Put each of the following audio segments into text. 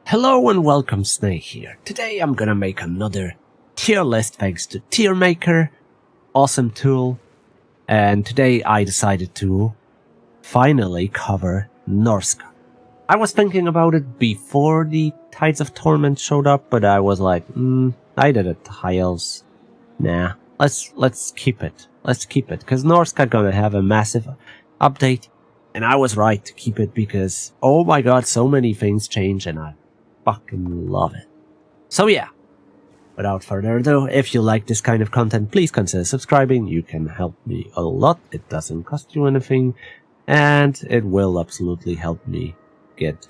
Hello and welcome, Snake here. Today I'm gonna make another tier list thanks to Tier Maker, awesome tool, and today I decided to finally cover Norsca. I was thinking about it before the Tides of Torment showed up, but I was like, I did it, High Elves. Nah, let's keep it. Let's keep it, because Norsca gonna have a massive update, and I was right to keep it because, oh my god, so many things change and I fucking love it. So yeah, without further ado, if you like this kind of content, please consider subscribing. You can help me a lot. It doesn't cost you anything, and it will absolutely help me get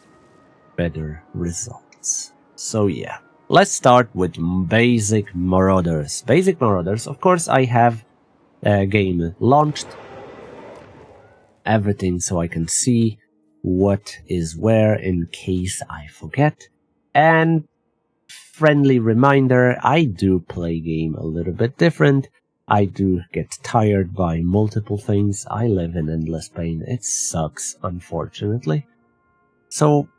better results. So yeah, let's start with Basic Marauders. Basic Marauders, of course, I have a game launched, everything so I can see what is where in case I forget. And friendly reminder, I do play game a little bit different. I do get tired by multiple things. I live in endless pain. It sucks, unfortunately. So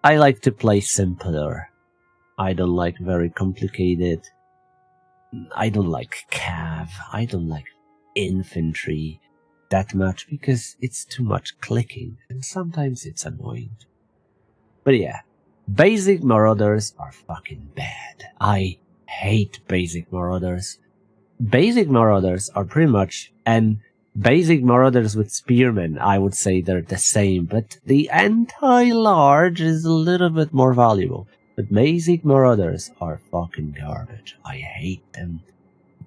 I like to play simpler. I don't like very complicated. I don't like cav. I don't like infantry that much because it's too much clicking and sometimes it's annoying. But yeah. Basic Marauders are fucking bad. I hate Basic Marauders. Basic Marauders are pretty much, and Basic Marauders with Spearmen, I would say they're the same, but the anti-large is a little bit more valuable. But Basic Marauders are fucking garbage. I hate them.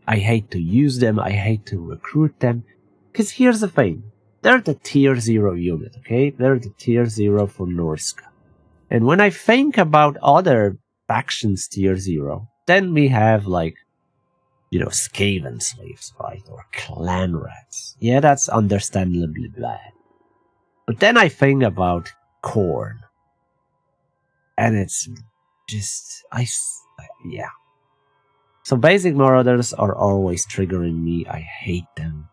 I hate to use them. I hate to recruit them. Because here's the thing. They're the tier 0 unit, okay? They're the tier 0 for Norsca. And when I think about other factions tier 0, then we have like, Skaven slaves, right? Or clan rats. Yeah, that's understandably bad. But then I think about Khorne. And it's just, yeah. So Basic Marauders are always triggering me. I hate them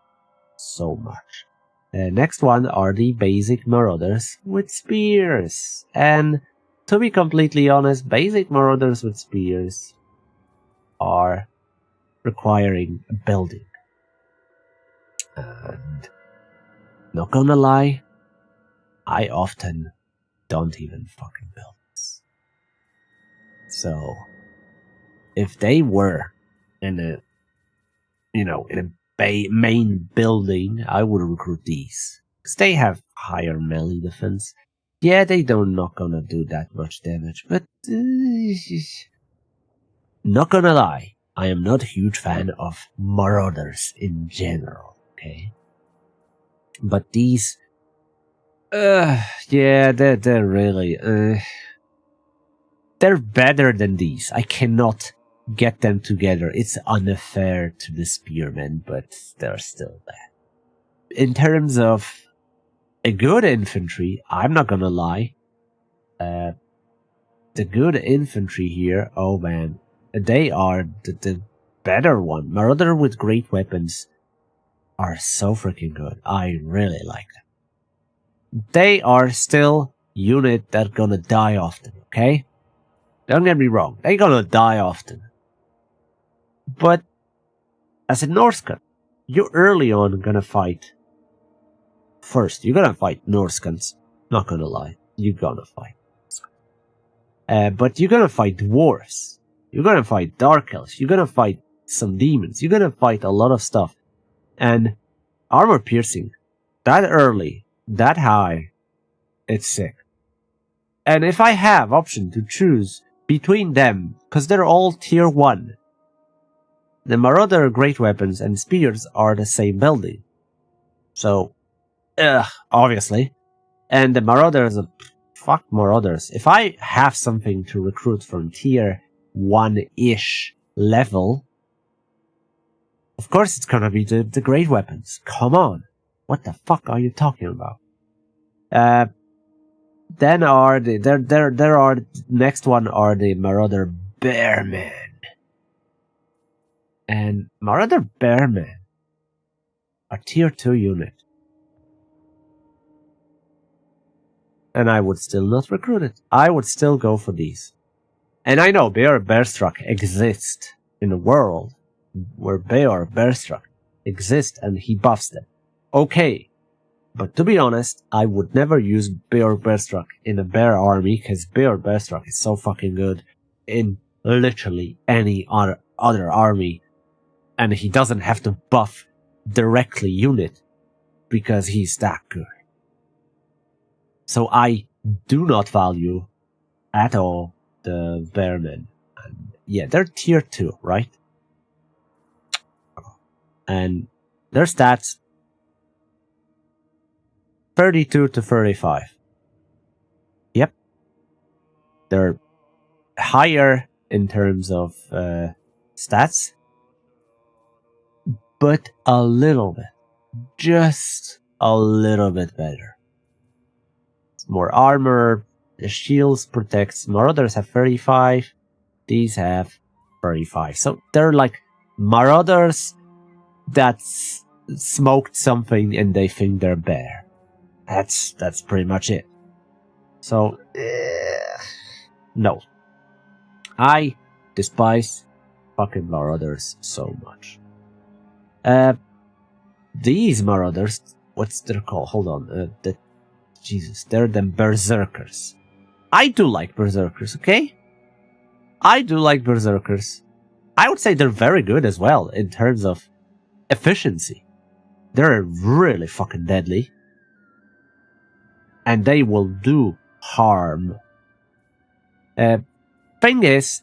so much. The next one are the Basic Marauders with Spears. And to be completely honest, Basic Marauders with Spears are requiring building. And not gonna lie, I often don't even fucking build this. So, if they were in a, main building, I would recruit these. Because they have higher melee defense. Yeah, they don't not gonna do that much damage, but not gonna lie, I am not a huge fan of Marauders in general, okay? But these, yeah, they're really, they're better than these. I cannot get them together. It's unfair to the Spearmen, but they're still bad. In terms of a good infantry, I'm not gonna lie, the good infantry here, oh man, they are the better one. Marauder with great weapons are so freaking good. I really like them. They are still unit that gonna die often, okay? Don't get me wrong, they gonna die often. But as a Norsca, you early on gonna fight. First, you're gonna fight Norscans. Not gonna lie, you're gonna fight. But you're gonna fight dwarves. You're gonna fight dark elves. You're gonna fight some demons. You're gonna fight a lot of stuff. And armor piercing, that early, that high, it's sick. And if I have option to choose between them, because they're all tier 1, the Marauder great weapons and spears are the same building. So, obviously. And the Marauders, fuck Marauders. If I have something to recruit from tier 1-ish level, of course it's gonna be the great weapons. Come on. What the fuck are you talking about? Then are there are next one are the Marauder Bearmen. And Marauder Bearmen are tier 2 unit. and I would still not recruit it. I would still go for these. And I know Bearstruck exist in a world where Bearstruck exist and he buffs them. Okay. But to be honest, I would never use Bearstruck in a bear army because Bearstruck is so fucking good in literally any other army. And he doesn't have to buff directly unit because he's that good. So I do not value at all the Bearmen. And yeah, they're tier 2, right? And their stats 32 to 35. Yep. They're higher in terms of stats, but a little bit. Just a little bit better. It's more armor, the shields protects. Marauders have 35, these have 35. So they're like Marauders that smoked something and they think they're bear. That's pretty much it. So, no. I despise fucking Marauders so much. These Marauders, what's their call? Hold on. Jesus, they're them Berserkers. I do like Berserkers, okay? I do like Berserkers. I would say they're very good as well in terms of efficiency. They're really fucking deadly. And they will do harm. Thing is,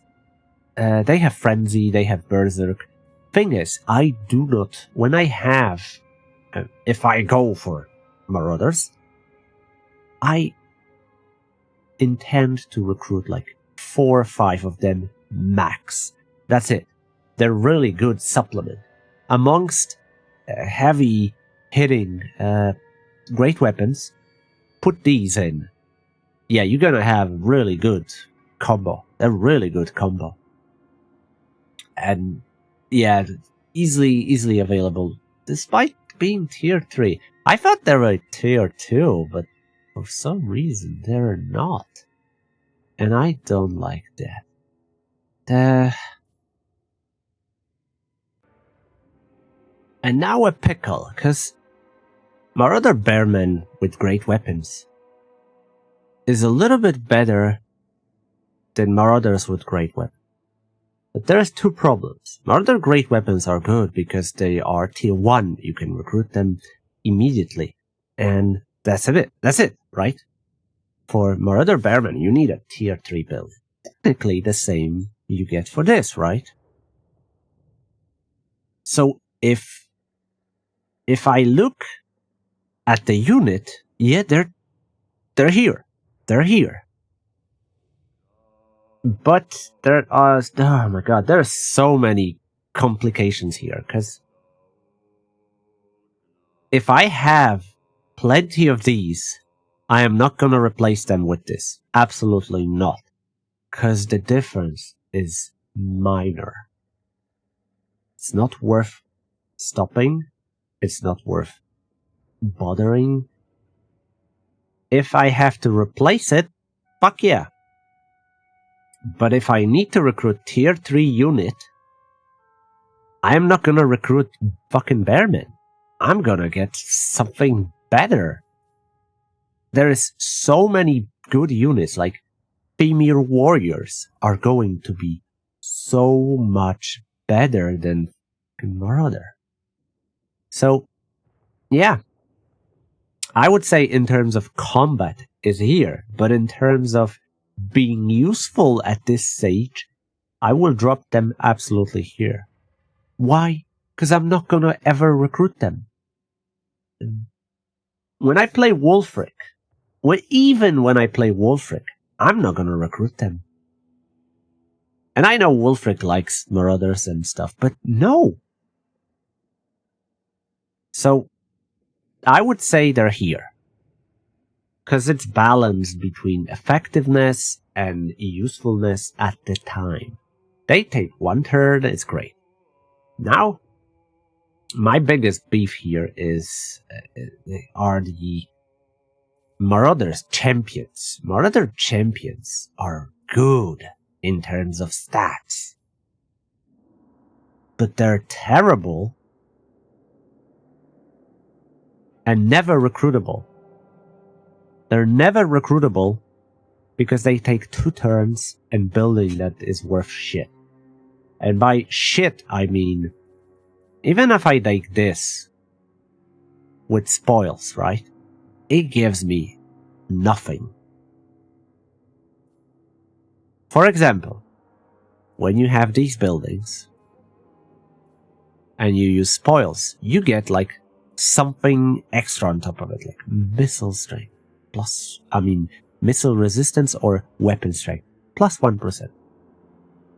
they have Frenzy, they have Berserk. Thing is, I do not, when I have, if I go for Marauders, I intend to recruit like 4 or 5 of them max. That's it. They're really good supplement. Amongst heavy hitting great weapons, put these in. Yeah, you're gonna have really good combo. A really good combo. And yeah, easily available. Despite being tier 3. I thought they were tier 2, but for some reason they're not. And I don't like that. And now a pickle, because Marauder Bearmen with great weapons is a little bit better than Marauders with great weapons. But there's 2 problems. Marauder great weapons are good because they are tier 1. You can recruit them immediately. And that's it. That's it, right? For Marauder Bearmen, you need a tier 3 build. Technically the same you get for this, right? So if I look at the unit, yeah, they're here. They're here. But there are, oh my god, there are so many complications here, because if I have plenty of these, I am not gonna replace them with this. Absolutely not. Because the difference is minor. It's not worth stopping. It's not worth bothering. If I have to replace it, fuck yeah. But if I need to recruit tier 3 unit, I'm not gonna recruit fucking Bearmen. I'm gonna get something better. There is so many good units, like Femir Warriors are going to be so much better than Marauder. So, yeah. I would say in terms of combat is here, but in terms of being useful at this stage, I will drop them absolutely here. Why? Because I'm not gonna ever recruit them. When I play Wulfric, even when I play Wulfric, I'm not gonna recruit them. And I know Wulfric likes Marauders and stuff, but no. So, I would say they're here. Because it's balanced between effectiveness and usefulness at the time. They take 1/3, it's great. Now, my biggest beef here are the Marauder's champions. Marauder champions are good in terms of stats. But they're terrible and never recruitable. They're never recruitable because they take 2 turns and building that is worth shit. And by shit, I mean, even if I take this with spoils, right? It gives me nothing. For example, when you have these buildings and you use spoils, you get like something extra on top of it, like missile strength plus, missile resistance or weapon strength plus 1%.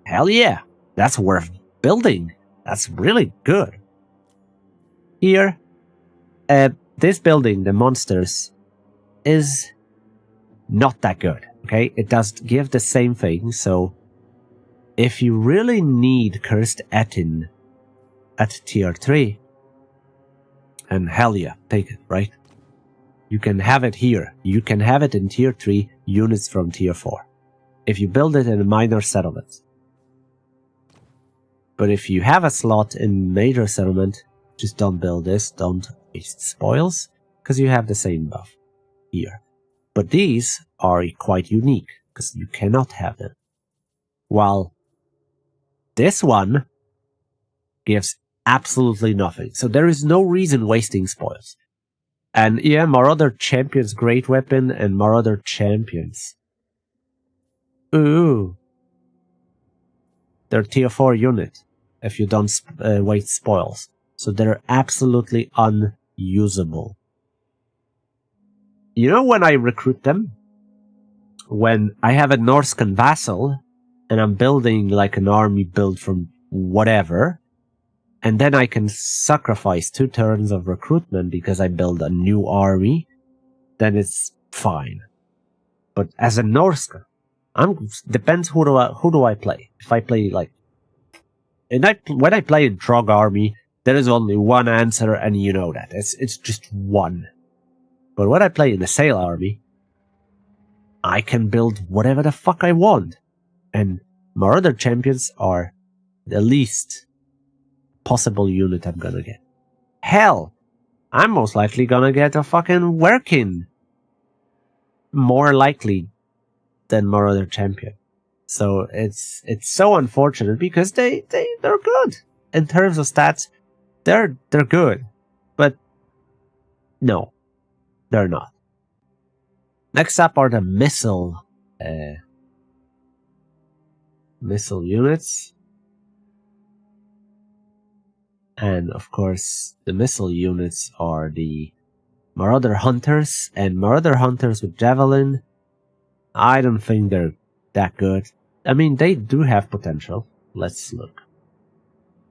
Hell yeah, that's worth building. That's really good. Here, this building, the monsters, is not that good, okay? It does give the same thing, so if you really need Cursed Etin at tier 3, and hell yeah, take it, right? You can have it here. You can have it in tier 3 units from tier 4. If you build it in a minor settlement. But if you have a slot in major settlement, just don't build this, don't waste spoils, because you have the same buff here. But these are quite unique, because you cannot have them. While this one gives absolutely nothing. So there is no reason wasting spoils. And yeah, Marauder Champions great weapon and Marauder Champions. Ooh. They're tier 4 unit if you don't waste spoils. So they're absolutely unusable. You know when I recruit them? When I have a Norscan vassal and I'm building like an army built from whatever, and then I can sacrifice 2 turns of recruitment because I build a new army, then it's fine. But as a Norsca, depends who do I play. If I play like, when I play a Trog army, there is only one answer, and you know that it's just one. But when I play in a Sail army, I can build whatever the fuck I want, and Marauder Champions are the least possible unit I'm gonna get. Hell, I'm most likely gonna get a fucking Werkin. More likely than Marauder Champion. So it's so unfortunate because they're good. In terms of stats, they're good. But no, they're not. Next up are the missile units. And of course, the missile units are the Marauder Hunters, and Marauder Hunters with Javelin, I don't think they're that good. I mean, they do have potential. Let's look.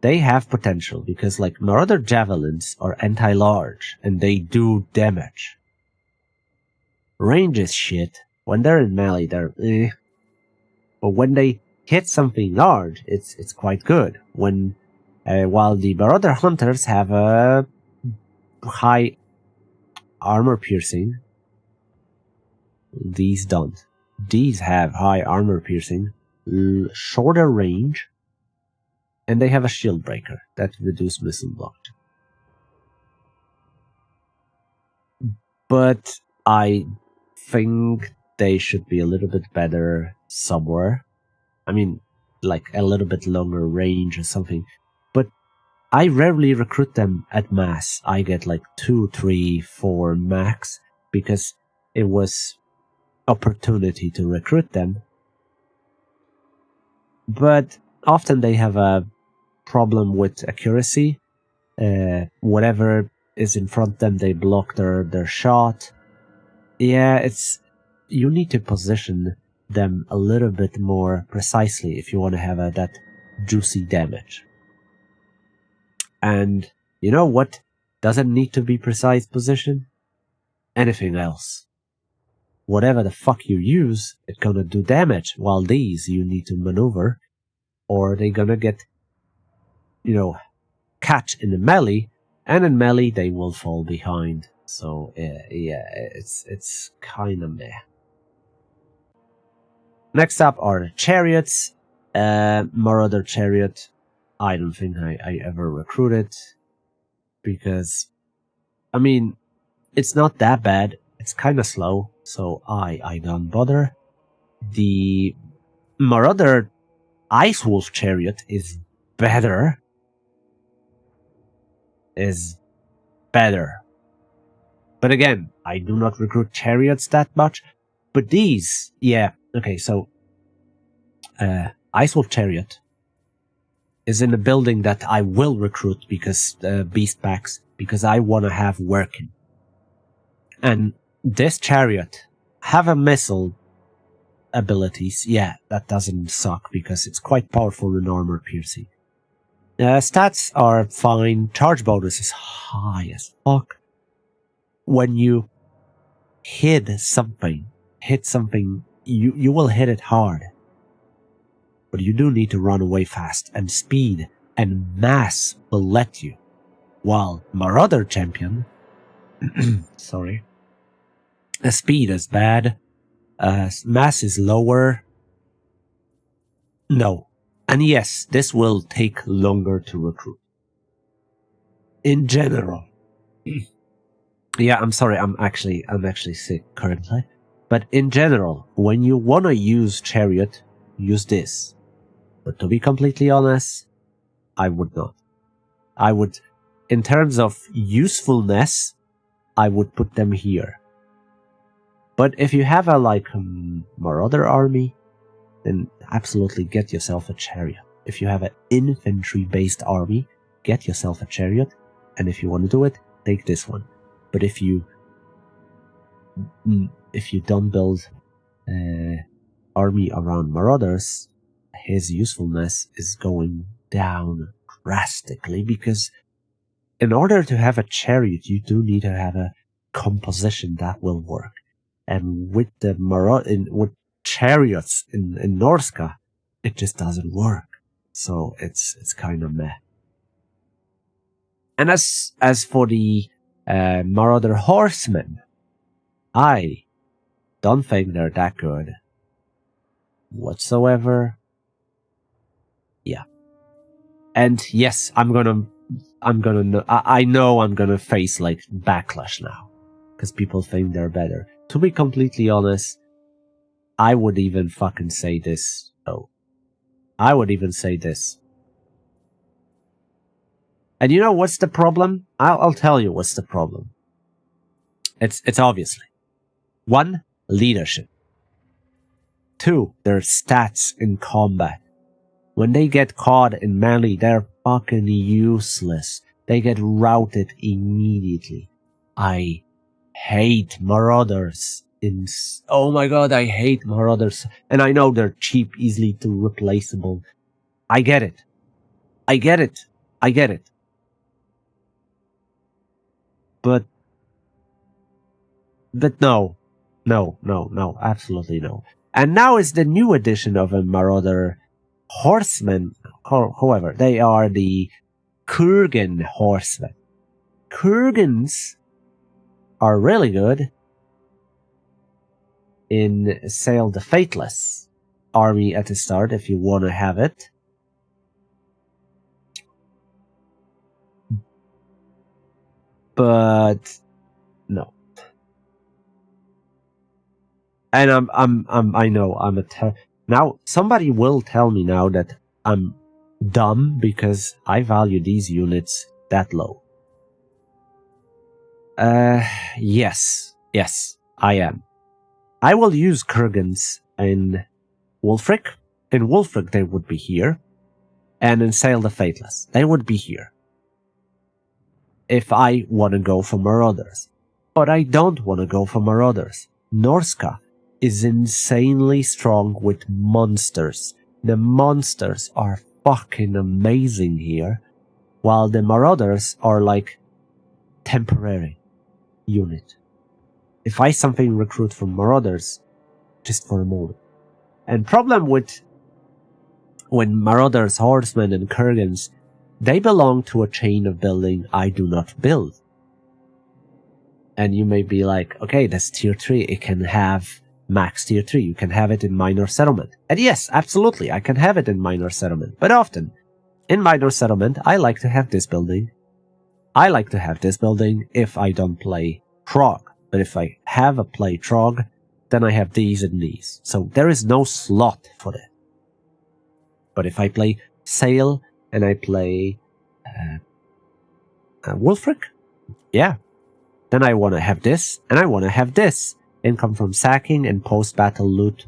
They have potential because, like, Marauder Javelins are anti-large, and they do damage. Range is shit. When they're in melee, they're eh. But when they hit something large, it's quite good. While the Marauder Hunters have a high armor piercing, these don't. These have high armor piercing, shorter range, and they have a shield breaker that reduces missile block. But I think they should be a little bit better somewhere. I mean, like a little bit longer range or something. But I rarely recruit them at mass. I get like 2, 3, 4 max because it was opportunity to recruit them. But often they have a problem with accuracy. Whatever is in front of them, they block their shot. Yeah, you need to position them a little bit more precisely if you want to have that juicy damage. And you know what doesn't need to be precise position? Anything else. Whatever the fuck you use, it's gonna do damage, while these you need to maneuver, or they're gonna get, catch in the melee, and in melee they will fall behind. So yeah, it's kind of meh. Next up are the Chariots. Marauder Chariot. I don't think I ever recruited, because I mean, it's not that bad. It's kind of slow, so I don't bother. The Marauder Ice Wolf Chariot is better. But again, I do not recruit chariots that much. But these, yeah, okay, so Ice Wolf Chariot is in a building that I will recruit because beast packs, because I want to have working. And this chariot have a missile abilities. Yeah, that doesn't suck because it's quite powerful in armor piercing. Stats are fine. Charge bonus is high as fuck. When you hit something, you will hit it hard. But you do need to run away fast, and speed and mass will let you. While Marauder Champion, sorry, speed is bad, mass is lower. No. And yes, this will take longer to recruit. In general. Yeah, I'm sorry, I'm actually sick currently. But in general, when you want to use Chariot, use this. But to be completely honest, I would not. I would, in terms of usefulness, I would put them here. But if you have a Marauder army, then absolutely get yourself a Chariot. If you have an infantry-based army, get yourself a Chariot. And if you want to do it, take this one. But if you don't build army around Marauders, his usefulness is going down drastically, because in order to have a Chariot, you do need to have a composition that will work. And with the with Chariots in Norsca, it just doesn't work. So it's kind of meh. And as for the Marauder Horsemen, I don't think they're that good whatsoever. Yeah. And yes, I know I'm gonna face backlash now, because people think they're better. To be completely honest, I would even fucking say this. Oh, I would even say this. And you know what's the problem? I'll tell you what's the problem. It's obviously 1, leadership. 2, their stats in combat. When they get caught in melee, they're fucking useless. They get routed immediately. I hate Marauders. Oh my god, I hate Marauders. And I know they're cheap, easily replaceable. I get it. But no, absolutely no. And now is the new edition of a Marauder Horsemen. However, they are the Kurgan Horsemen. Kurgans are really good in Sail the Fateless army at the start if you want to have it. But no. And I know I'm now somebody will tell me now that I'm dumb because I value these units that low. Yes, I am. I will use Kurgans in Wulfric. In Wulfric they would be here. And in Sail the Fateless, they would be here. If I want to go for Marauders. But I don't want to go for Marauders. Norsca is insanely strong with monsters. The monsters are fucking amazing here, while the Marauders are temporary unit. If I something recruit from Marauders, just for a moment. And problem with when Marauders, Horsemen and Kurgans, they belong to a chain of building I do not build. And you may be like, okay, that's tier 3. It can have max tier 3. You can have it in minor settlement. And yes, absolutely, I can have it in minor settlement. But often, in minor settlement, I like to have this building. I like to have this building if I don't play Trog. But if I have a play Trog, then I have these and these. So there is no slot for that. But if I play Sail and I play Wulfric, yeah, then I want to have this and I want to have this. Income from sacking and post-battle loot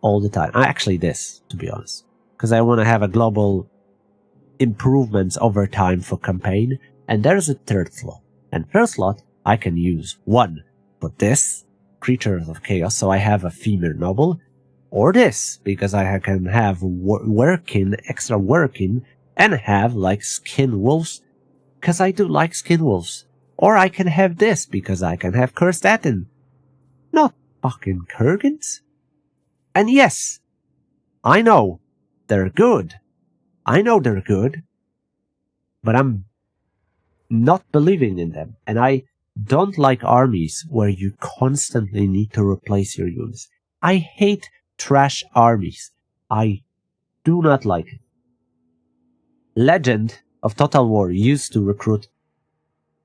all the time. Actually this, to be honest. Because I want to have a global improvements over time for campaign. And there's a third slot. And third slot, I can use one for this, Creatures of Chaos, so I have a female noble, or this, because I can have extra working, and have, like, skin wolves, because I do like skin wolves. Or I can have this, because I can have Cursed Atin. Not fucking Kurgans. And yes, I know, they're good. I know they're good, but I'm not believing in them. And I don't like armies where you constantly need to replace your units. I hate trash armies. I do not like it. Legend of Total War used to recruit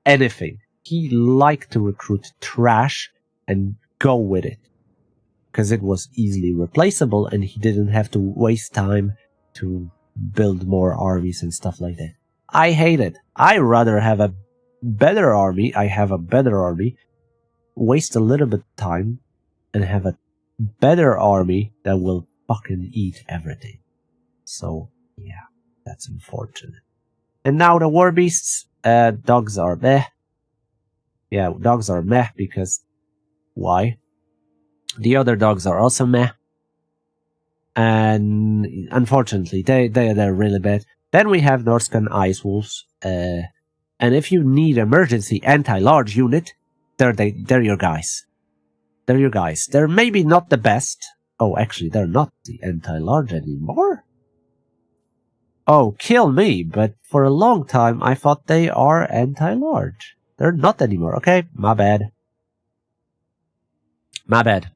anything. He liked to recruit trash and go with it. Because it was easily replaceable and he didn't have to waste time to build more armies and stuff like that. I hate it. I rather have a better army. Waste a little bit of time and have a better army that will fucking eat everything. So, yeah, that's unfortunate. And now the warbeasts, dogs are meh. Yeah, dogs are meh because why? The other dogs are also meh. And unfortunately, they're really bad. Then we have Norsca Ice Wolves. And if you need emergency anti-large unit, they're your guys. They're your guys. They're maybe not the best. Oh, actually, they're not the anti-large anymore. Oh, kill me, but for a long time I thought they are anti-large. They're not anymore. Okay, my bad. My bad.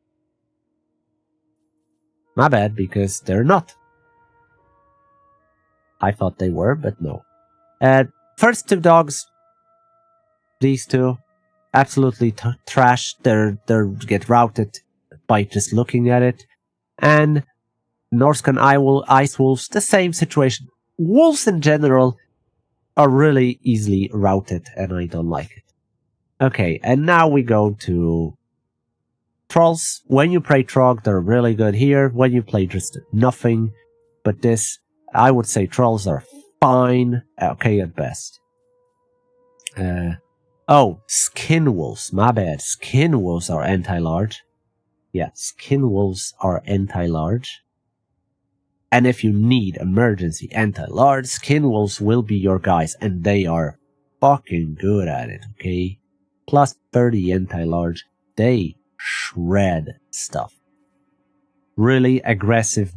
My bad, because they're not. I thought they were, but no. First two dogs, these two, absolutely trash. They get routed by just looking at it. And Norsca Ice Wolves, the same situation. Wolves in general are really easily routed, and I don't like it. Okay, and now we go to Trolls. When you play Trog, they're really good here. When you play just nothing but this, I would say Trolls are fine, okay at best. Oh, Skin Wolves, my bad. Skin Wolves are anti-large. Yeah, Skin Wolves are anti-large. And if you need emergency anti-large, Skin Wolves will be your guys, and they are fucking good at it, okay? Plus 30 anti-large, they shred stuff. Really aggressive.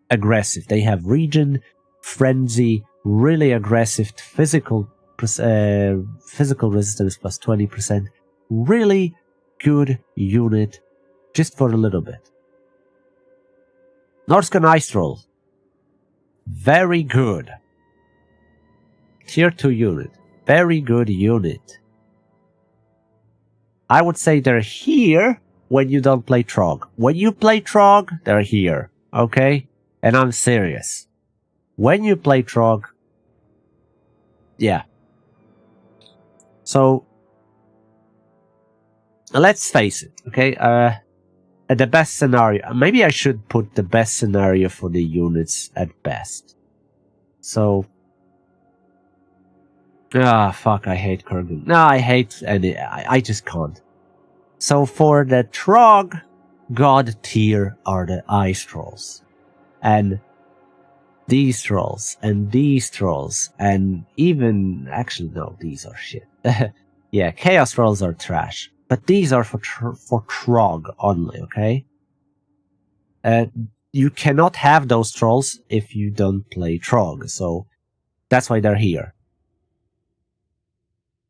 They have Regen, Frenzy, really aggressive physical resistance plus 20%. Really good unit, just for a little bit. Norsca Ice Troll. Very good. Tier 2 unit. Very good unit. I would say they're here when you don't play Trog. When you play Trog, they're here. Okay? And I'm serious. When you play Trog, yeah. So, let's face it, okay? The best scenario, maybe I should put the best scenario for the units at best. So, fuck, I hate Kurgan. No, I hate, I just can't. So for the Trog, God tier are the Ice Trolls. And these Trolls, and these Trolls, and even, actually no, these are shit. Yeah, Chaos Trolls are trash. But these are for Trog only, okay? You cannot have those Trolls if you don't play Trog, so that's why they're here.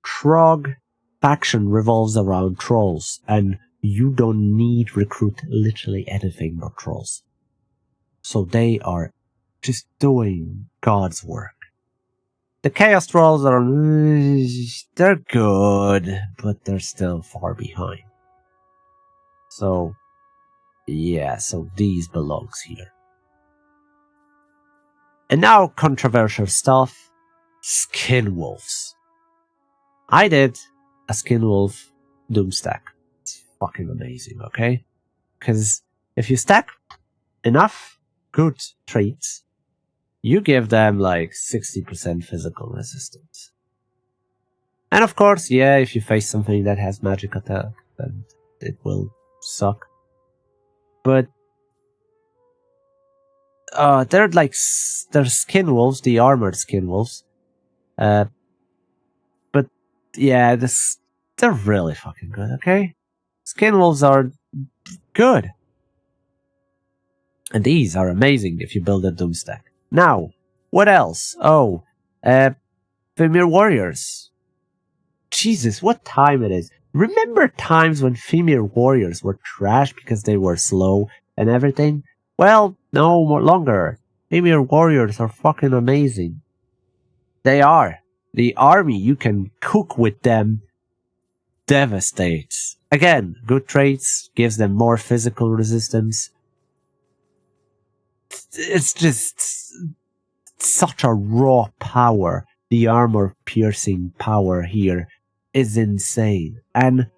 Trog faction revolves around trolls, and you don't need recruit literally anything but trolls. So they are just doing God's work. The Chaos Trolls are, they're good, but they're still far behind. So, yeah, so these belongs here. And now controversial stuff, Skin Wolves. I did a Skin Wolf Doom stack. It's fucking amazing, okay? Because if you stack enough good traits, you give them like 60% physical resistance. And of course, yeah, if you face something that has magic attack, then it will suck. But they're Skin Wolves, the armored Skin Wolves. But yeah, they're really fucking good, okay? Skin Wolves are good. And these are amazing if you build a Doom stack. Now, what else? Oh, Femir Warriors. Jesus, what time it is. Remember times when Femir Warriors were trash because they were slow and everything? Well, no more longer. Femir Warriors are fucking amazing. They are. The army you can cook with them devastates. Again, good traits, gives them more physical resistance. It's just such a raw power. The armor-piercing power here is insane. And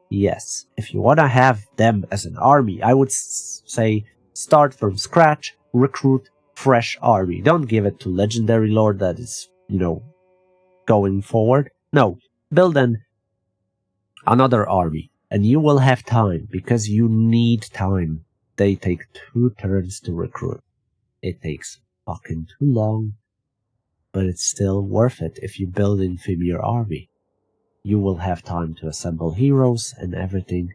yes, if you want to have them as an army, I would say start from scratch, recruit fresh army. Don't give it to Legendary Lord that is, going forward. No, build another army, and you will have time, because you need time. They take 2 turns to recruit. It takes fucking too long, but it's still worth it if you build in Femir army. You will have time to assemble heroes and everything.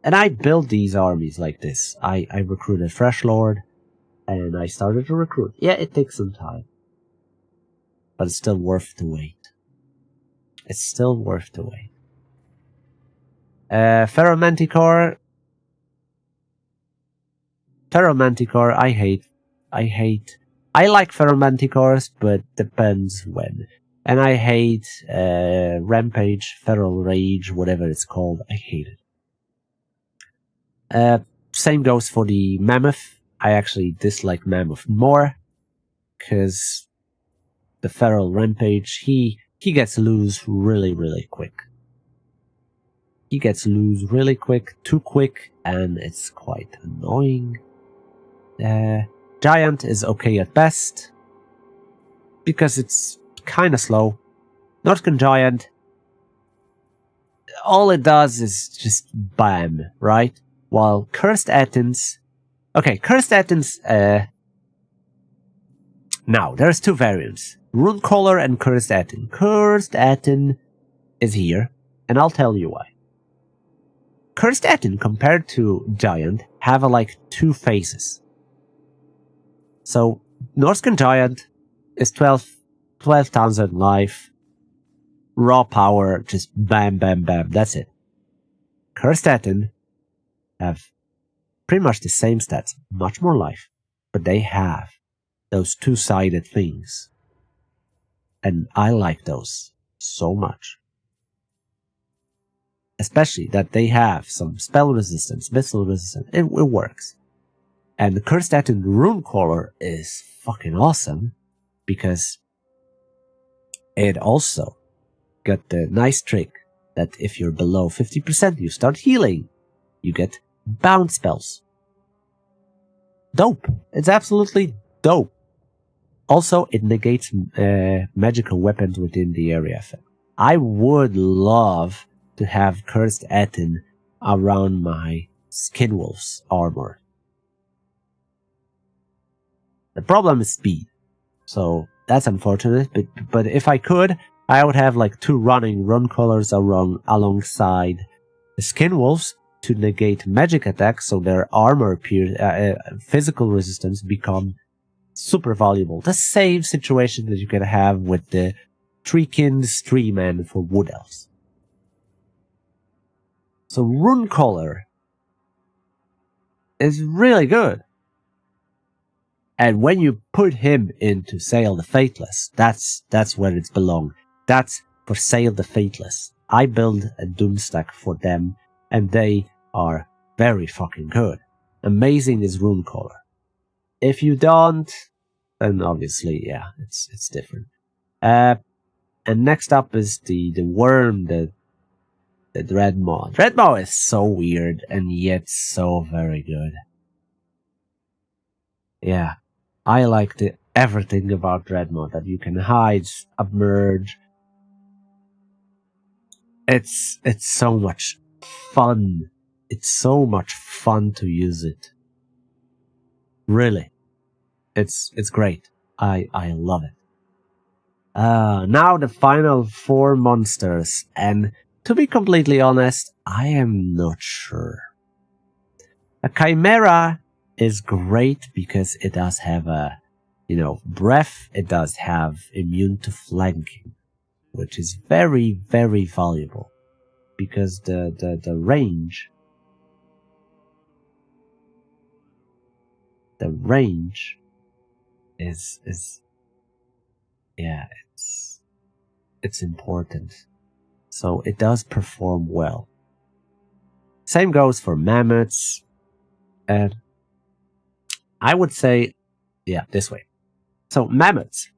And I built these armies like this. I recruited Fresh Lord, and I started to recruit. Yeah, it takes some time, but it's still worth the wait. It's still worth the wait. Feral Manticore, I like Feral Manticores, but depends when. And I hate Rampage, Feral Rage, whatever it's called. I hate it. Same goes for the Mammoth. I actually dislike Mammoth more, because the Feral Rampage, he gets loose really, really quick. He gets loose really quick, too quick, and it's quite annoying. Giant is okay at best, because it's kinda slow. Norscan Giant, all it does is just bam, right? While Cursed Attens... Okay, Cursed Attens, now, there's 2 variants. Runecaller and Cursed Atten. Cursed Atten is here, and I'll tell you why. Cursed Atten, compared to Giant, have like 2 phases. So, Norscan Giant is 12,000 life, raw power, just bam, bam, bam, that's it. Cursed Atten have pretty much the same stats, much more life, but they have those 2-sided things. And I like those so much. Especially that they have some spell resistance, missile resistance, it works. And the Cursed Atten Runecaller is fucking awesome, because it also got the nice trick that if you're below 50%, you start healing. You get bounce spells. Dope. It's absolutely dope. Also, it negates magical weapons within the area effect. I would love to have Cursed Atten around my Skin Wolf's armor. The problem is speed, so that's unfortunate, but if I could, I would have like 2 running Runecolors alongside the Skin Wolves to negate magic attacks, so their armor physical resistance become super valuable. The same situation that you can have with the Treekins Tree Man for Wood Elves. So Runecaller is really good. And when you put him into Sail the Fateless, that's where it's belong. That's for Sail the Fateless. I build a Doom stack for them, and they are very fucking good. Amazing is Runecaller. If you don't, then obviously, yeah, it's different. And next up is the worm, the Dreadmaw. Dreadmaw is so weird and yet so very good. Yeah, I like everything about Dreadmaw, that you can hide, submerge. It's so much fun. It's so much fun to use it. Really. It's great. I love it. Now the final 4 monsters, and to be completely honest, I am not sure. A Chimera is great because it does have a, breath. It does have immune to flanking, which is very, very valuable because the range is yeah, it's important. So it does perform well. Same goes for mammoths. And I would say, yeah, this way. So mammoths.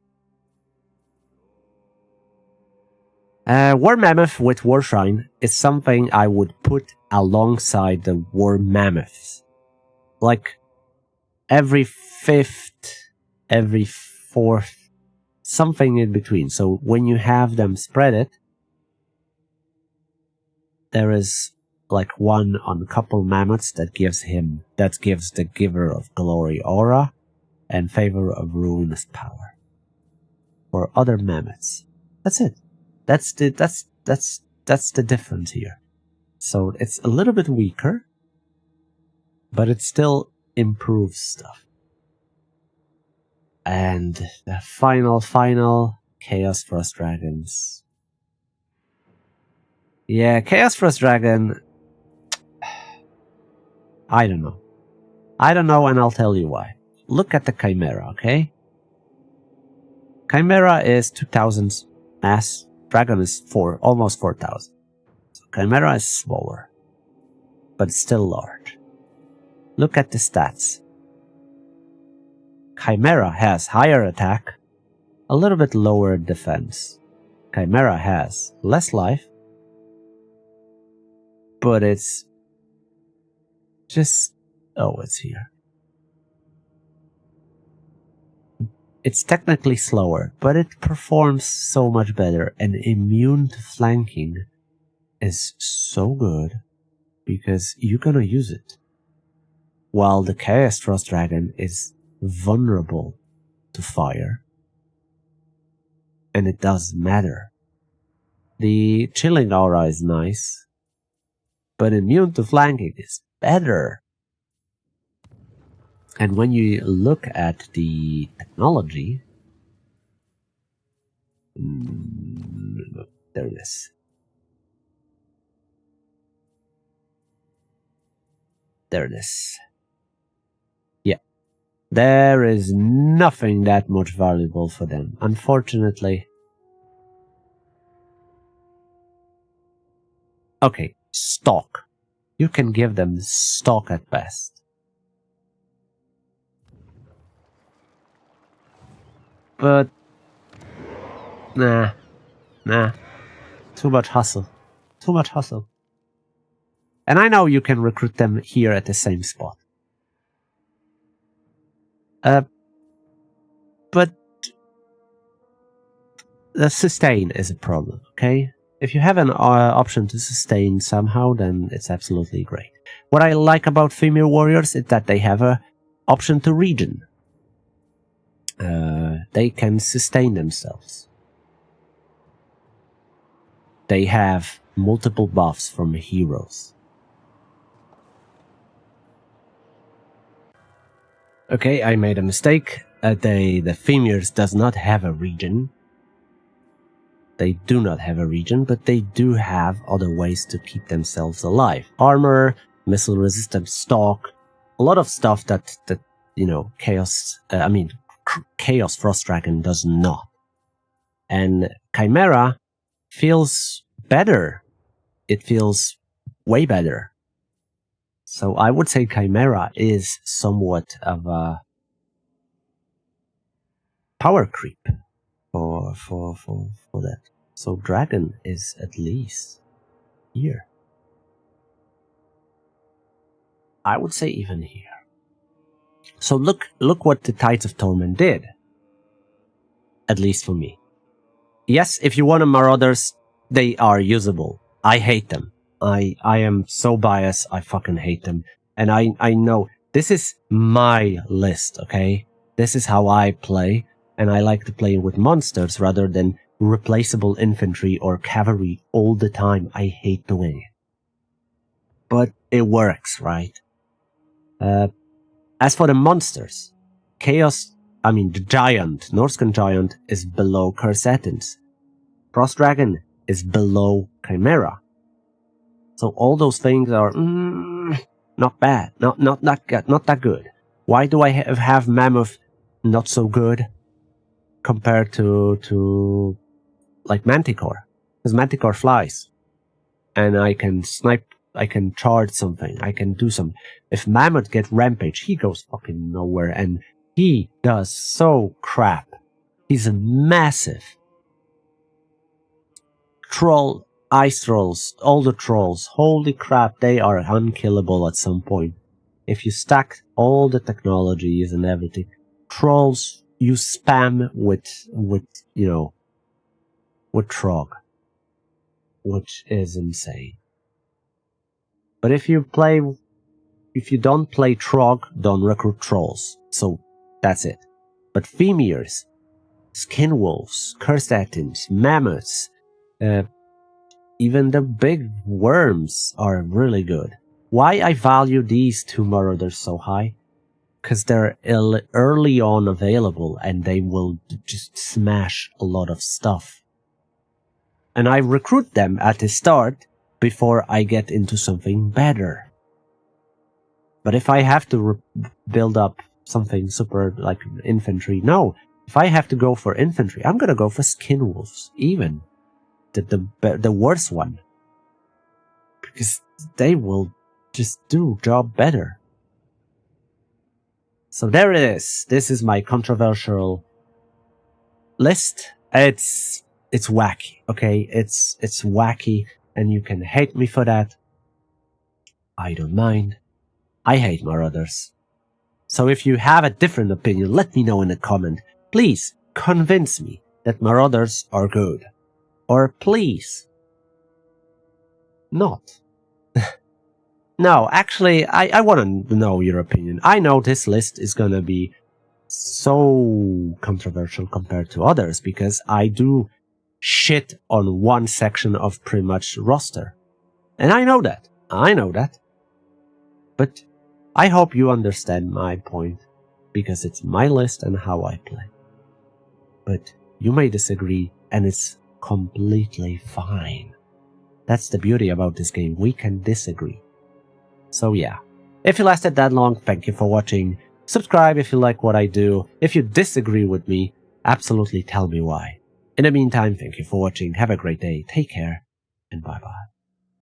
War mammoth with war shrine is something I would put alongside the war mammoths. Like every 5th, every 4th, something in between. So when you have them spread it, there is like one on couple mammoths that gives the giver of glory aura and favor of ruinous power. For other mammoths. That's it. That's the difference here. So it's a little bit weaker, but it still improves stuff. And the final Chaos Frost Dragons. Yeah, Chaos Frost Dragon. I don't know. And I'll tell you why. Look at the Chimera, okay? Chimera is 2000 mass. Dragon is almost 4000. So Chimera is smaller, but still large. Look at the stats. Chimera has higher attack, a little bit lower defense. Chimera has less life, but it's just... Oh, it's here. It's technically slower, but it performs so much better, and immune to flanking is so good because you're gonna use it. While the Chaos Frost Dragon is vulnerable to fire, and it does matter. The Chilling Aura is nice, but immune to flanking is better. And when you look at the technology, there it is. There it is. Yeah. There is nothing that much valuable for them, unfortunately. Okay, stock. You can give them stock at best. But nah. Too much hustle. And I know you can recruit them here at the same spot. But the sustain is a problem, okay? If you have an option to sustain somehow, then it's absolutely great. What I like about female warriors is that they have a option to regen. They can sustain themselves. They have multiple buffs from heroes. Okay, I made a mistake. The femurs does not have a regen. They do not have a region, but they do have other ways to keep themselves alive. Armor, missile-resistant stock, a lot of stuff that Chaos Frost Dragon does not. And Chimera feels better. It feels way better. So I would say Chimera is somewhat of a power creep for that. So Dragon is at least here. I would say even here. So look what the Tides of Torment did. At least for me. Yes, if you want to Marauders, they are usable. I hate them. I am so biased, I fucking hate them. And I know, this is my list, okay? This is how I play, and I like to play with monsters rather than replaceable infantry or cavalry all the time. I hate doing it. But it works, right? As for the monsters, the Giant, Norscan Giant is below Cursetins. Frost Dragon is below Chimera. So all those things are not bad, not that good. Why do I have Mammoth not so good compared to like Manticore? Because Manticore flies, and I can snipe, I can charge something, I can do some. If Mammoth gets Rampage, he goes fucking nowhere, and he does so crap. He's massive. Troll, ice trolls, all the trolls, holy crap, they are unkillable at some point. If you stack all the technologies and everything, trolls you spam with Trog, which is insane. But if you don't play Trog, don't recruit trolls. So that's it. But Femirs, Skinwolves, Cursetins, Mammoths, even the big worms are really good. Why I value these two Marauders so high? Because they're early on available and they will just smash a lot of stuff. And I recruit them at the start before I get into something better. But if I have to build up something super like infantry, no. If I have to go for infantry, I'm gonna go for Skinwolves, even the worst one, because they will just do job better. So there it is. This is my controversial list. It's wacky, okay? It's wacky, and you can hate me for that. I don't mind. I hate Marauders. So if you have a different opinion, let me know in a comment. Please convince me that Marauders are good. Or please not. No, actually, I want to know your opinion. I know this list is gonna be so controversial compared to others because I do shit on one section of pretty much roster. And I know that. But I hope you understand my point because it's my list and how I play. But you may disagree and it's completely fine. That's the beauty about this game. We can disagree. So yeah. If you lasted that long, thank you for watching. Subscribe if you like what I do. If you disagree with me, absolutely tell me why. In the meantime, thank you for watching. Have a great day. Take care. And bye bye.